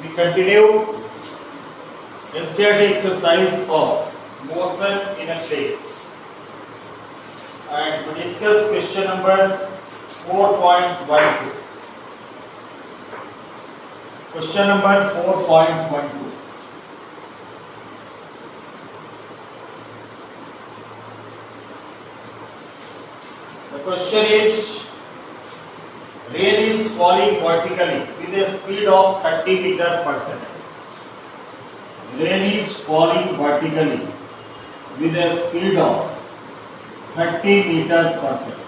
We continue NCERT exercise of motion in a shape and we discuss question number 4.12. Question number 4.12. The question is, rain is falling vertically with a speed of 30 meter per second. Rain is falling vertically with a speed of 30 meter per second.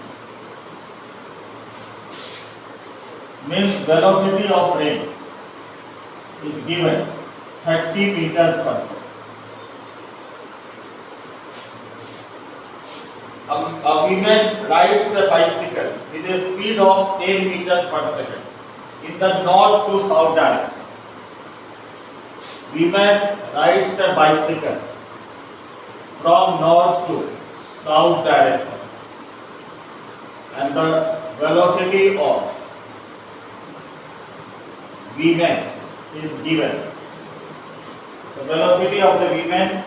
Means velocity of rain is given 30 meter per second. A woman rides a bicycle with a speed of 10 meter per second in the north to south direction. Woman rides a bicycle from north to south direction and the velocity of woman is given. The velocity of the woman,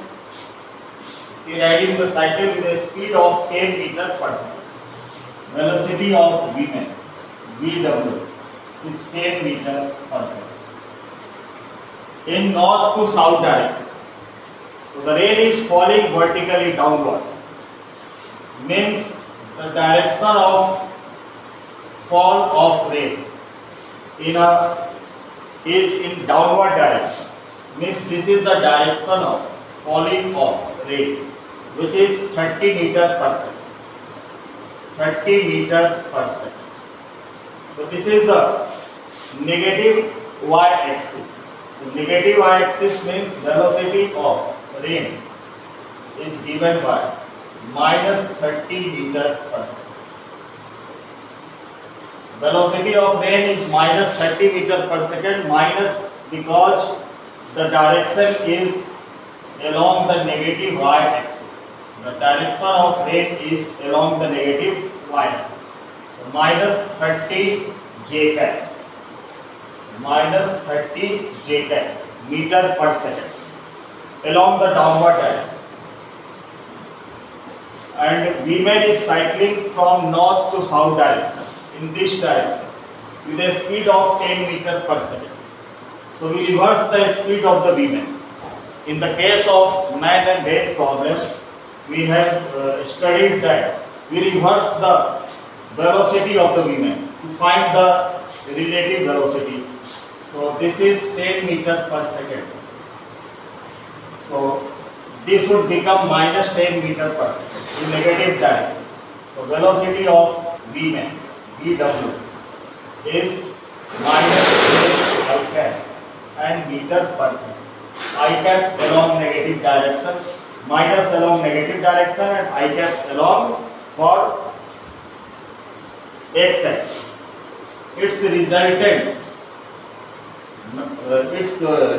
she riding the cycle with a speed of 10 meter per second. Velocity of woman VW is 10 meter per second in north to south direction. So the rain is falling vertically downward. Means the direction of fall of rain is in downward direction. Means this is the direction of falling of rain, which is 30 meter per second. 30 meter per second. So this is the negative y-axis. So negative y-axis means velocity of rain is given by minus 30 meter per second. Velocity of rain is minus 30 meter per second, minus because the direction is along the negative y-axis. The direction of rain is along the negative y-axis. So minus 30 j cap. Minus 30 j cap meter per second along the downward direction. And woman is cycling from north to south direction in this direction with a speed of 10 meter per second. So we reverse the speed of the woman. In the case of man and rain problem, we have studied that we reverse the velocity of the woman to find the relative velocity. So this is 10 meter per second. So this would become minus 10 meter per second in negative direction. So velocity of woman VW is minus 10 I cap and meter per second. I cap along negative direction, minus along negative direction, and I cap along for x-axis. Its the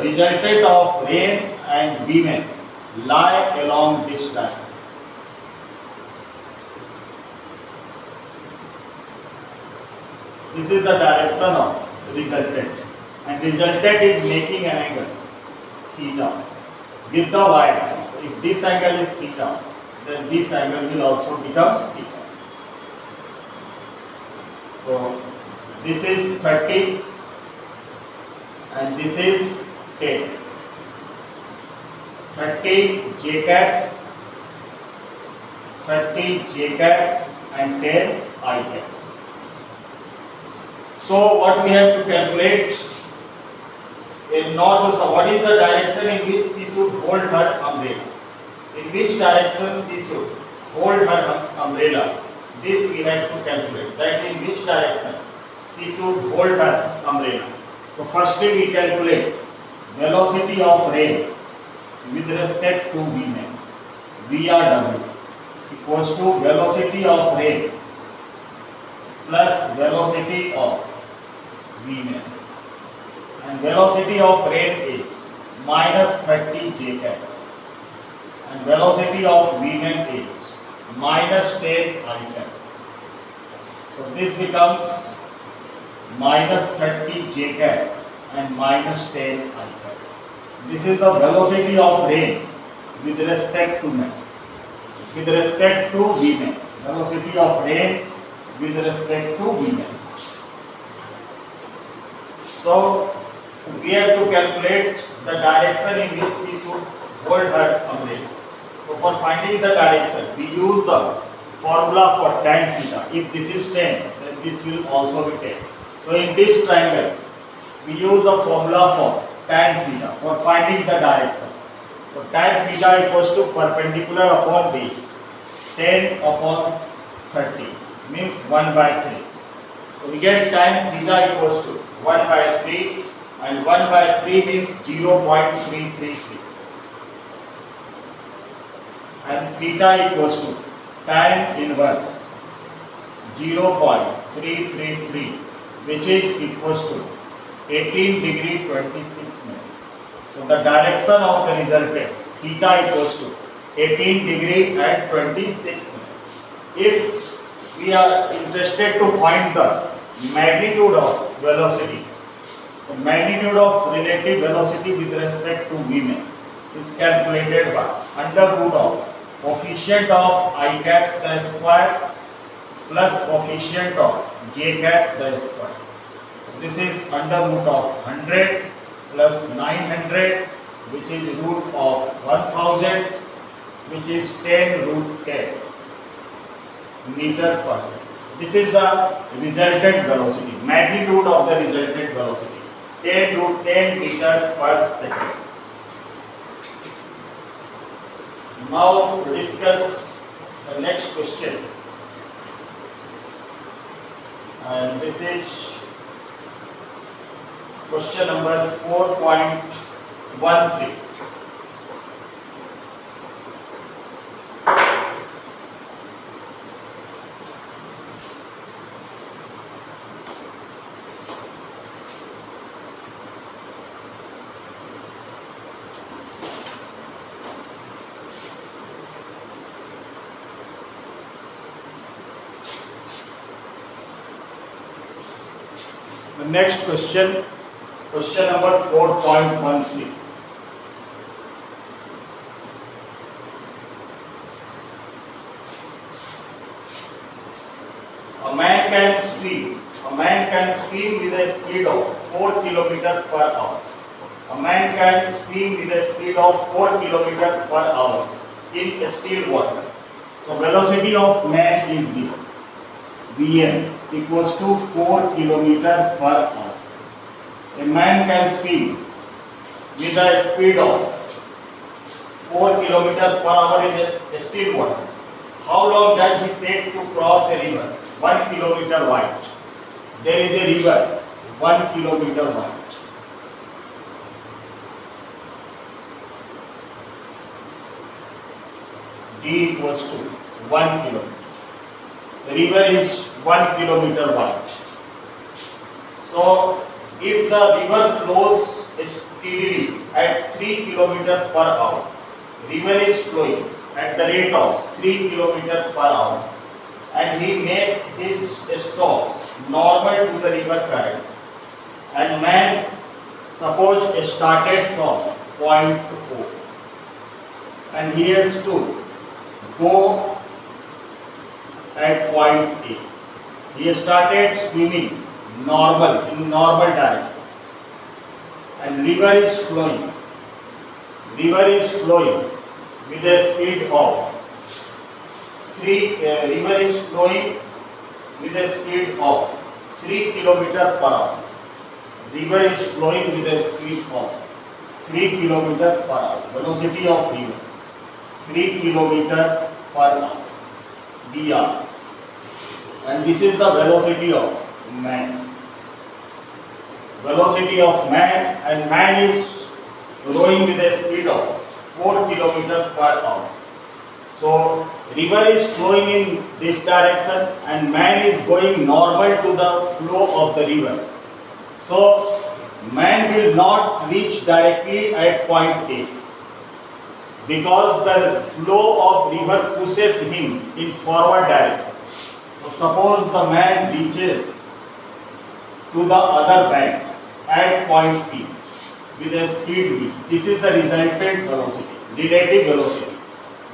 resultant of rain and women lie along this direction. This is the direction of resultant, and resultant is making an angle theta with the y-axis. So if this angle is theta, then this angle will also become theta. So this is 30 and this is 10. 30 j cap, 30 j cap and 10 I cap. So what we have to calculate in north, so what is the direction in which she should hold her umbrella? In which direction she should hold her umbrella? This we have to calculate. That in which direction she should hold her umbrella. So firstly we calculate velocity of rain with respect to women. VRW equals to velocity of rain plus velocity of women. And velocity of rain is minus 30 j cap and velocity of women is minus 10 I cap. So this becomes minus 30 j cap and minus 10 I cap. This is the velocity of rain with respect to man. With respect to Vman. Velocity of rain with respect to Vman. So we have to calculate the direction in which she should hold her umbrella. So for finding the direction, we use the formula for tan theta. If this is 10, then this will also be 10. So in this triangle, we use the formula for tan theta for finding the direction. So tan theta equals to perpendicular upon base 10 upon 30 means 1 by 3. So we get tan theta equals to 1 by 3 and 1 by 3 means 0.333 and theta equals to tan inverse 0.333 which is equals to 18 degree 26 minutes. So the direction of the resultant theta equals to 18 degree and 26 minutes. If we are interested to find the magnitude of velocity, so magnitude of relative velocity with respect to Vman is calculated by under root of coefficient of I cap the square plus coefficient of j cap the square. So this is under root of 100 plus 900 which is root of 1000 which is 10 root 10 meter per second. This is the resultant velocity, magnitude of the resultant velocity, 10 root 10 meter per second. Now to discuss the next question, and this is question number 4.13. The next question, question number 4.13. A man can swim with a speed of 4 km per hour. A man can swim with a speed of 4 km per hour in still water. So velocity of man is given. Vm equals to 4 km per hour. A man can swim with a speed of 4 km per hour in a still water. How long does it take to cross a river? 1 km wide. There is a river 1 km wide. D equals to 1 km. The river is 1 km wide. So if the river flows steadily at 3 km per hour, river is flowing at the rate of 3 km per hour, and he makes his strokes normal to the river current, and man suppose started from point O and he has to go at point A. He started swimming in normal direction, and river is flowing with a speed of 3 km per hour. River is flowing with a speed of 3 km per hour. Velocity of river 3 km per hour. Dr. And this is the velocity of man. Velocity of man, and man is rowing with a speed of 4 km per hour. So river is flowing in this direction and man is going normal to the flow of the river. So man will not reach directly at point A, because the flow of river pushes him in forward direction. So suppose the man reaches to the other bank at point P with a speed v. This is the resultant velocity, relative velocity.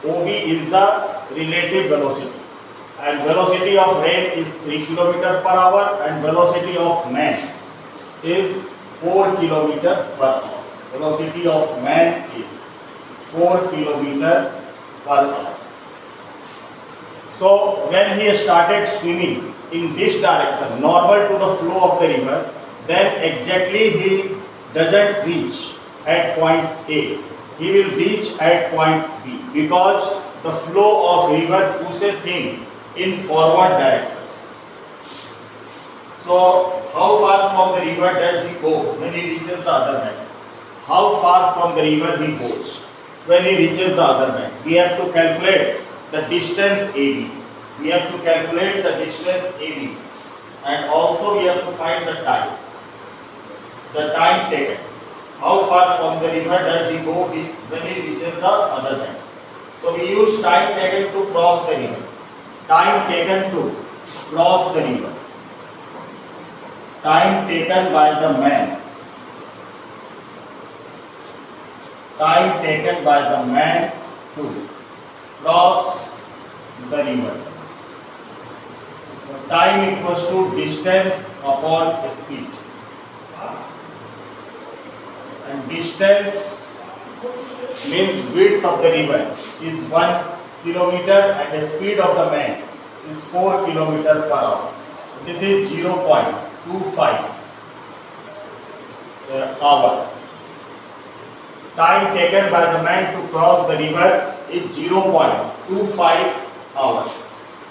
OB is the relative velocity, and velocity of rain is 3 km per hour and velocity of man is 4 km per hour. Velocity of man is 4 km per hour. So when he started swimming in this direction, normal to the flow of the river, then exactly he doesn't reach at point A. He will reach at point B because the flow of river pushes him in forward direction. So how far from the river does he go when he reaches the other bank? How far from the river he goes when he reaches the other bank? We have to calculate the distance AB. We have to calculate the distance AB, and also we have to find the time. The time taken. How far from the river does he go when he reaches the other bank? So we use time taken to cross the river. Time taken to cross the river. Time taken by the man. Time taken by the man to cross the river. So time equals to distance upon speed. And distance means width of the river is 1 kilometer and the speed of the man is 4 km per hour. So this is 0.25 hour. Time taken by the man to cross the river is 0.25 hours.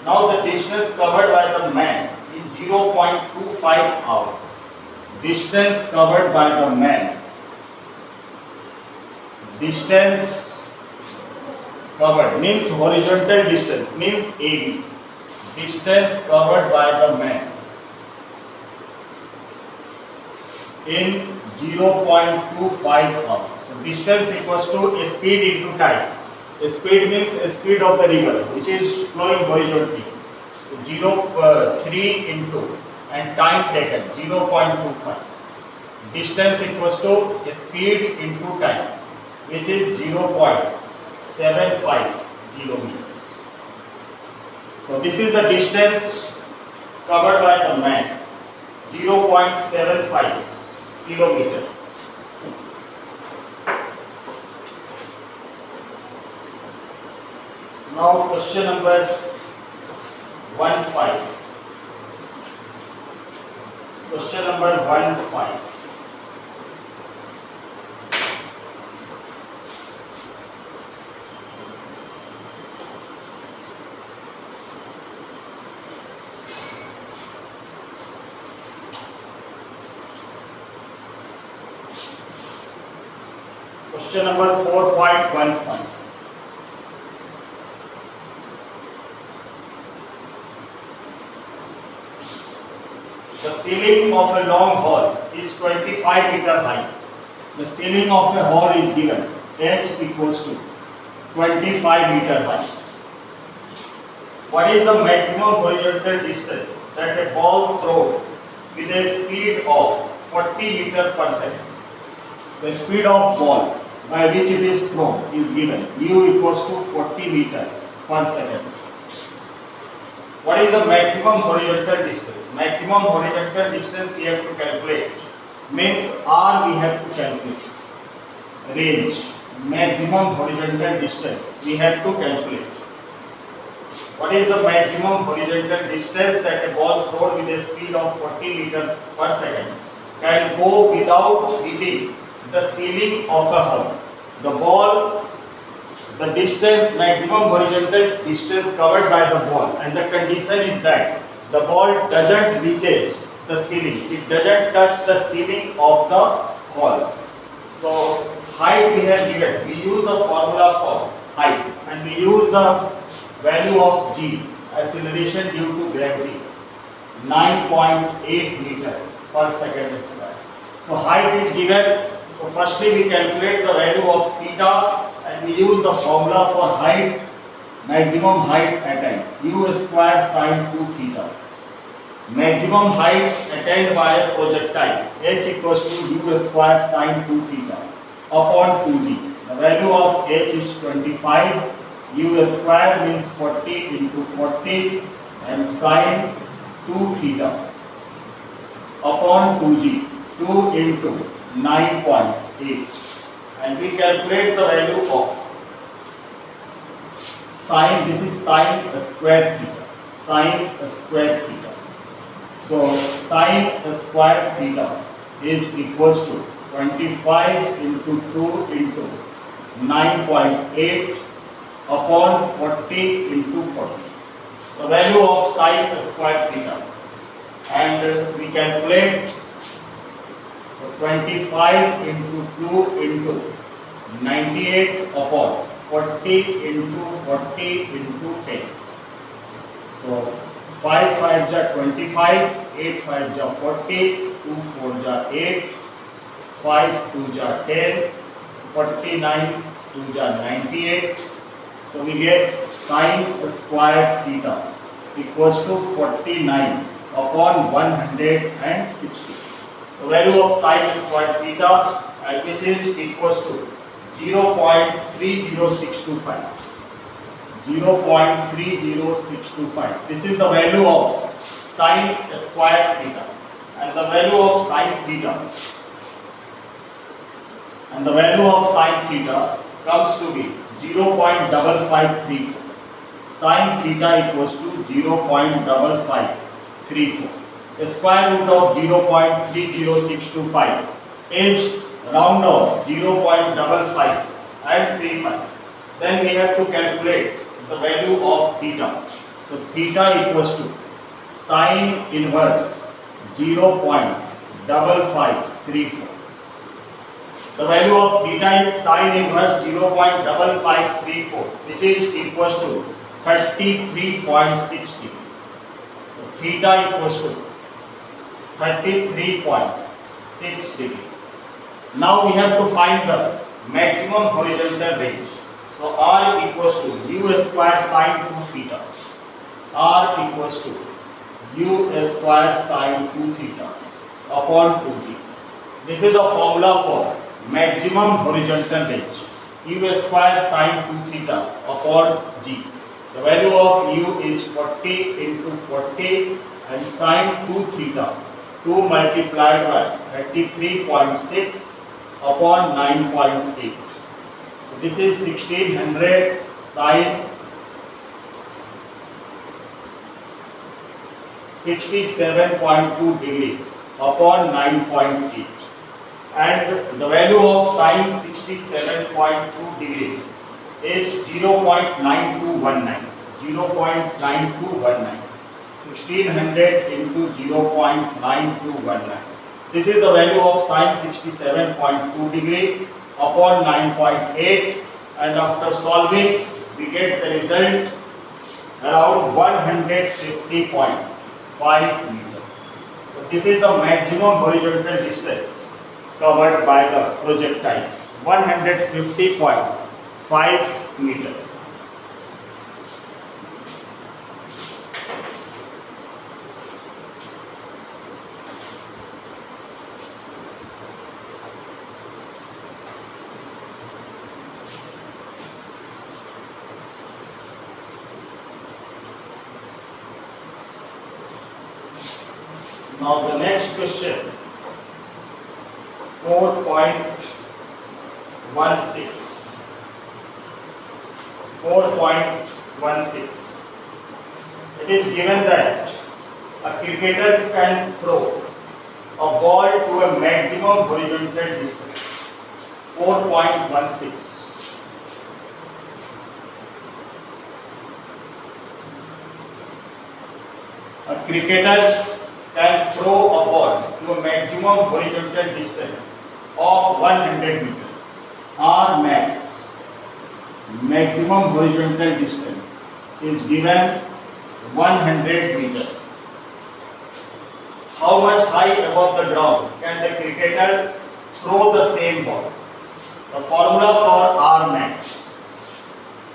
Now the distance covered by the man is 0.25 hours. Distance covered by the man. Distance covered means horizontal distance, means AB. Distance covered by the man in 0.25 hours. So distance equals to speed into time. Speed means speed of the river which is flowing horizontally. So 3 into and time taken 0.25. Distance equals to speed into time, which is 0.75 kilometer. So this is the distance covered by the man, 0.75 kilometer. Now question number 15. Question number 15. Question number 4.15. The ceiling of a long hall is 25 meter high. The ceiling of a hall is given h equals to 25 meter high. What is the maximum horizontal distance that a ball thrown with a speed of 40 meter per second? The speed of ball by which it is thrown is given u equals to 40 meter per second. What is the maximum horizontal distance? Maximum horizontal distance we have to calculate. Means r we have to calculate. Range. Maximum horizontal distance we have to calculate. What is the maximum horizontal distance that a ball thrown with a speed of 40 meter per second can go without hitting the ceiling of a hall? The ball, the distance, maximum horizontal distance covered by the ball, and the condition is that the ball doesn't reaches the ceiling. It doesn't touch the ceiling of the hall. So height we have given. We use the formula for height, and we use the value of g, acceleration due to gravity, 9.8 meter per second square. So height is given. So firstly we calculate the value of theta, and we use the formula for height, maximum height attained, u square sine 2 theta. maximum height attained by a projectile h equals to u square sine 2 theta upon 2g. The value of h is 25, u square means 40 into 40 and sine 2 theta upon 2g, 2 into 9.8, and we calculate the value of sine, this is sine square theta, sine square theta. So sine square theta is equals to 25 into 2 into 9.8 upon 40 into 40. The value of sine square theta, and we calculate, so 25 into 2 into 98 upon 40 into 40 into 10. So 5 5 ja 25, 8 5 ja 40, 2 4 ja 8, 5 2 ja 10, 49 2 ja 98. So we get sine square theta equals to 49 upon 160. The value of sine square theta, which is equals to 0.30625. 0.30625. This is the value of sine square theta, and the value of sine theta, comes to be 0.5534. Sine theta equals to 0.5534. The square root of 0.30625 is round off 0.55 and 35. Then we have to calculate the value of theta. So theta equals to sine inverse 0.5534. The value of theta is sine inverse 0.5534, which is equals to 33.60. So theta equals to 33.6 degree. Now we have to find the maximum horizontal range. So r equals to u square sine 2 theta. R equals to u square sine 2 theta upon 2g. This is a formula for maximum horizontal range. U square sine 2 theta upon g. The value of u is 40 into 40 and sine 2 theta, 2 multiplied by 33.6 upon 9.8. So this is 1600 sine 67.2 degree upon 9.8, and the value of sine 67.2 degree is 0.9219. 0.9219. 1600 into 0.9219. This is the value of sine 67.2 degree upon 9.8, and after solving we get the result around 150.5 meter. So this is the maximum horizontal distance covered by the projectile, 150.5 meter. Now the next question, 4.16. 4.16. It is given that a cricketer can throw a ball to a maximum horizontal distance, 4.16. A cricketer can throw a ball to a maximum horizontal distance of 100 meters. R max, maximum horizontal distance, is given 100 meters. How much high above the ground can the cricketer throw the same ball? The formula for R max,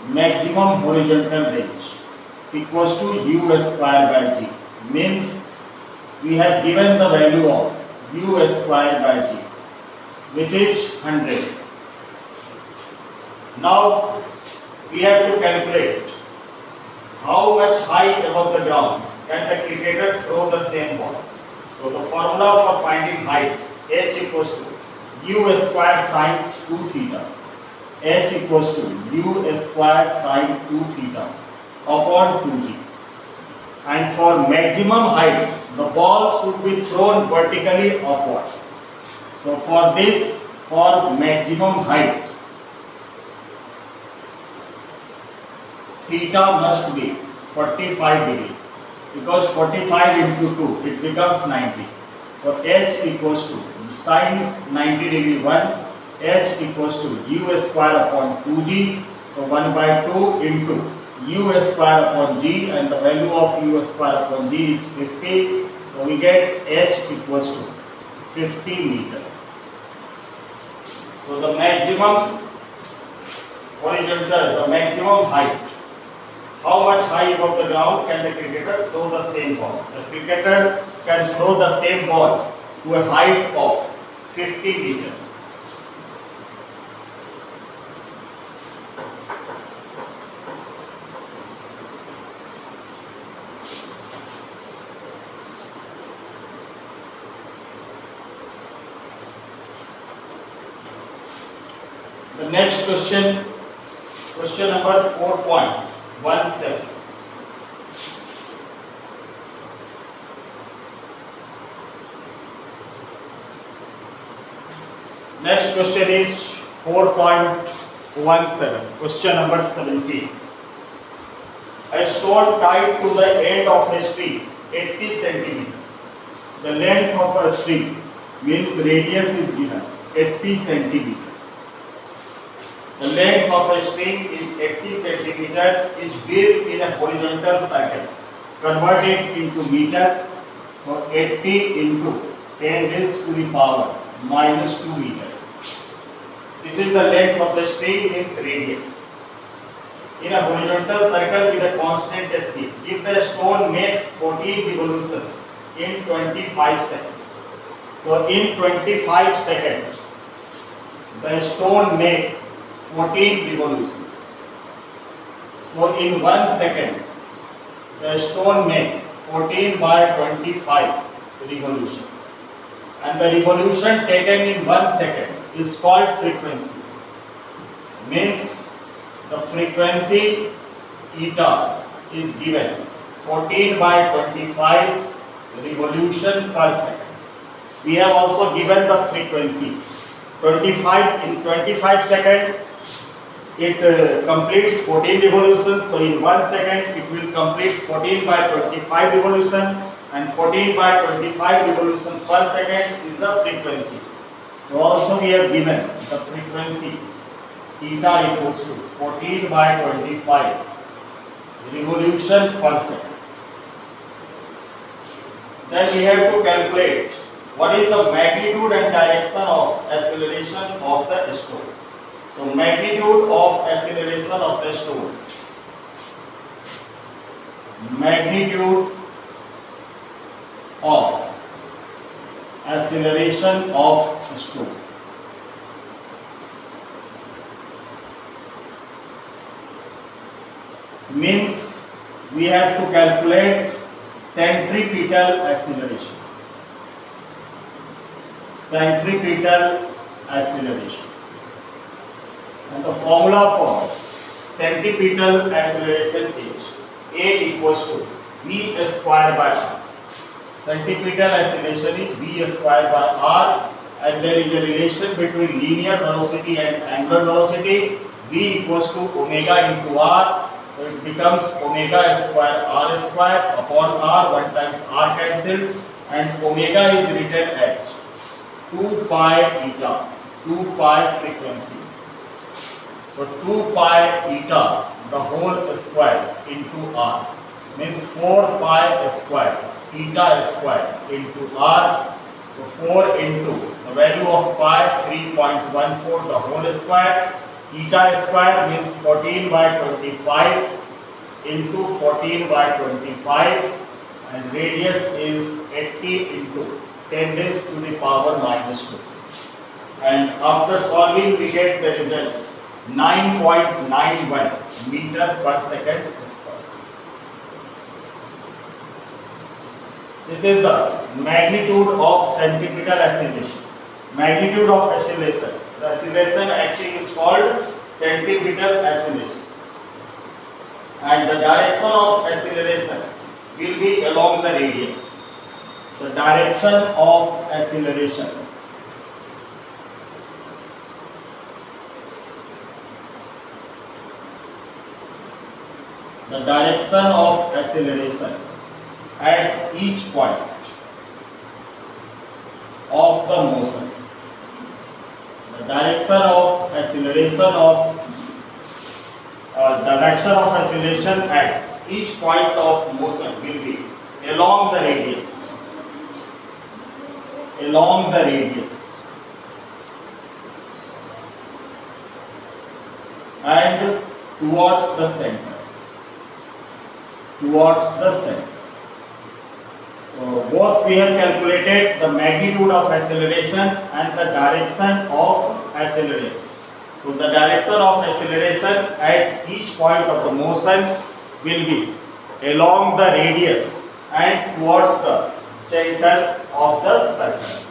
maximum horizontal range, equals to u square by g, means we have given the value of u square by g, which is 100. Now we have to calculate how much height above the ground can the cricketer throw the same ball. So the formula for finding height, h equals to u square sine 2 theta. H equals to u square sine 2 theta upon 2g. And for maximum height, the ball should be thrown vertically upward. So for this, for maximum height, theta must be 45 degree, because 45 into 2, it becomes 90. So h equals to sine 90 degree 1, h equals to u square upon 2g. So 1 by 2 into u square upon g, and the value of u square upon g is 50. So we get h equals to 50 meter. So the maximum horizontal, the maximum height. How much high above the ground can the cricketer throw the same ball? The cricketer can throw the same ball to a height of 50 meters. The next question, question number 4.17. Next question is 4.17. Question number 17. A stone tied to the end of a string 80 centimeter. The length of a string means radius is given 80 centimeter. The length of a string is 80 centimeter, is built in a horizontal circle. Converted into meter. So 80 into 10 raised to the power minus 2 meter. This is the length of the string, means radius. In a horizontal circle with a constant speed, if the stone makes 14 revolutions in 25 seconds. So in 25 seconds, the stone makes 14 revolutions. So in 1 second, the stone makes 14 by 25 revolution. And the revolution taken in 1 second is called frequency. Means the frequency eta is given 14 by 25 revolution per second. We have also given the frequency 25 in 25 seconds. It completes 14 revolutions. So in 1 second it will complete 14 by 25 revolution, and 14 by 25 revolution per second is the frequency. So also we have given the frequency theta equals to 14 by 25 revolution per second. Then we have to calculate what is the magnitude and direction of acceleration of the stone. So magnitude of acceleration of the stone. Magnitude of acceleration of stone. Means we have to calculate centripetal acceleration. Centripetal acceleration. And the formula for centripetal acceleration is A equals to V square by R. Centripetal acceleration is V square by R, and there is a relation between linear velocity and angular velocity. V equals to omega into R. So it becomes omega square R square upon R, 1 times R cancelled, and omega is written as 2 pi eta, 2 pi frequency. So 2 pi eta, the whole square into R, means 4 pi square, eta square into R. So 4 into the value of pi 3.14, the whole square. Eta square means 14 by 25 into 14 by 25 and radius is 80 into 10 raised to the power minus 2. And after solving we get the result 9.91 meter per second square. This is the magnitude of centripetal acceleration. Magnitude of acceleration. The acceleration actually is called centripetal acceleration. And the direction of acceleration will be along the radius. The direction of acceleration. The direction of acceleration at each point of the motion. The direction of acceleration at each point of motion will be along the radius. Along the radius. And towards the center. Towards the center. So both we have calculated the magnitude of acceleration and the direction of acceleration. So the direction of acceleration at each point of the motion will be along the radius and towards the center of the circle.